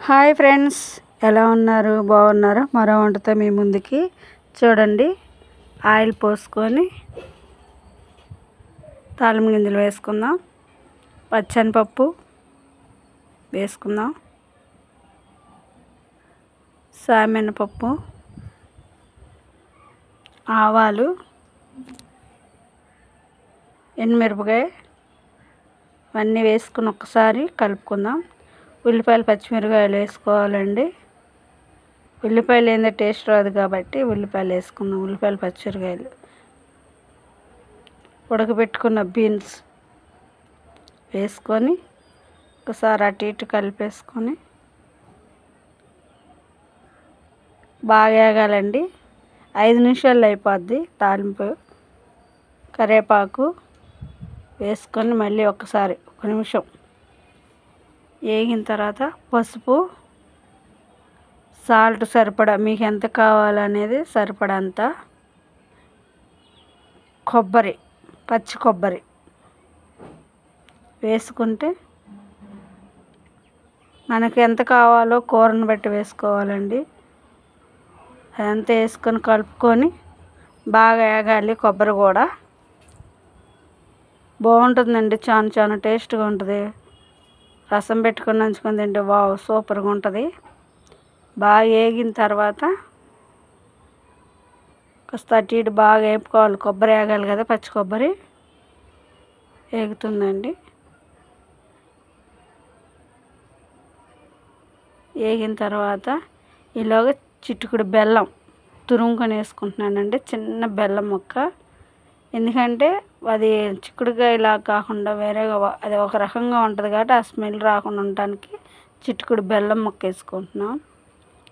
Hi friends, ఎలా ఉన్నారు? బాగున్నారా? మరో వంటతో మీ ముందుకి. చూడండి, ఆయిల్ పోసుకొని తాలింపు గింజలు వేసుకుందాం. పచ్చనిపప్పు వేసుకుందాం, సామినపప్పు, ఆవాలు, ఎండుమిరపకాయ ఇవన్నీ వేసుకుని ఒకసారి కలుపుకుందాం. ఉల్లిపాయలు పచ్చిమిరపకాయలు వేసుకోవాలండి. ఉల్లిపాయలు ఏందో టేస్ట్ రాదు కాబట్టి ఉల్లిపాయలు వేసుకుందాం. ఉల్లిపాయలు పచ్చిమిరపకాయలు, ఉడకబెట్టుకున్న బీన్స్ వేసుకొని ఒకసారి అటు ఇటు కలిపేసుకొని బాగా వేగాలండి. 5 నిమిషాల్లో అయిపోద్ది. తాలింపు కరివేపాకు వేసుకొని మళ్ళీ ఒకసారి 1 నిమిషం వేగిన తర్వాత పసుపు, సాల్ట్ సరిపడా, మీకు ఎంత కావాలనేది సరిపడంత, కొబ్బరి, పచ్చి కొబ్బరి వేసుకుంటే మనకి ఎంత కావాలో కూరను బట్టి వేసుకోవాలండి. అదంతా వేసుకొని కలుపుకొని బాగా వేగాలి. కొబ్బరి కూడా బాగుంటుందండి, చాలా టేస్ట్గా ఉంటుంది. రసం పెట్టుకొని నంచుకొని తింటే వావ్ సూపర్గా ఉంటుంది. బాగా వేగిన తర్వాత కాస్త అటు ఇటు బాగా వేపుకోవాలి. కొబ్బరి వేగాలి కదా, పచ్చి కొబ్బరి వేగుతుందండి. వేగిన తర్వాత ఈలోగా చిటికెడు బెల్లం తురుముకొని వేసుకుంటున్నానండి, చిన్న బెల్లం ముక్క. ఎందుకంటే అది చిక్కుడుకాయలా కాకుండా వేరేగా అది ఒక రకంగా ఉంటుంది కాబట్టి ఆ స్మెల్ రాకుండా ఉండటానికి చిటికెడు బెల్లం ముక్క వేసుకుంటున్నాం.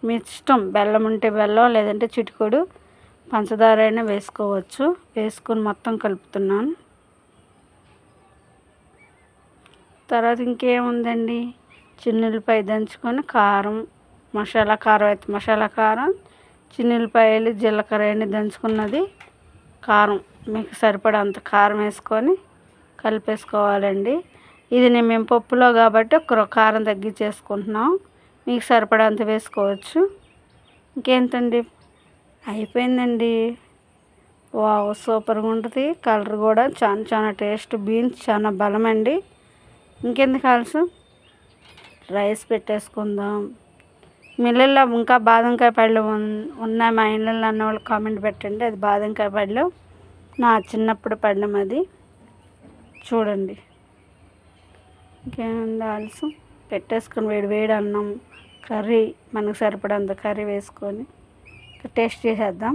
మీ ఇష్టం, బెల్లం ఉంటే బెల్లం, లేదంటే చిటికెడు పంచదార అయినా వేసుకోవచ్చు. వేసుకొని మొత్తం కలుపుతున్నాను. తర్వాత ఇంకేముందండి, చిన్నులపాయ దంచుకొని కారం, మసాలా కారం అయితే మసాలా కారం, చిన్నులపాయలు, జీలకర్ర అన్ని దంచుకున్నది, కారం మీకు సరిపడంత కారం వేసుకొని కలిపేసుకోవాలండి. ఇది మేము పప్పులో కాబట్టి ఒక కారం తగ్గించేసుకుంటున్నాం. మీకు సరిపడంత వేసుకోవచ్చు. ఇంకేంటండి, అయిపోయిందండి. వావ్ సూపర్గా ఉంటుంది. కలర్ కూడా చాలా టేస్ట్. బీన్స్ చాలా బలం అండి. ఇంకెందుకు ఆలస్యం, రైస్ పెట్టేసుకుందాం. మీ ఇళ్ళల్లో ఇంకా బాదంకాయ పళ్ళు ఉన్నాయి మా ఇళ్ళల్లో అన్న వాళ్ళు కామెంట్ పెట్టండి. అది బాదంకాయ పళ్ళు, నా చిన్నప్పుడు పళ్ళం అది. చూడండి, ఇంకేముంది ఆలస్యం, పెట్టేసుకొని వేడి వేడి అన్నం, కర్రీ మనకు సరిపడంత కర్రీ వేసుకొని టేస్ట్ చేసేద్దాం.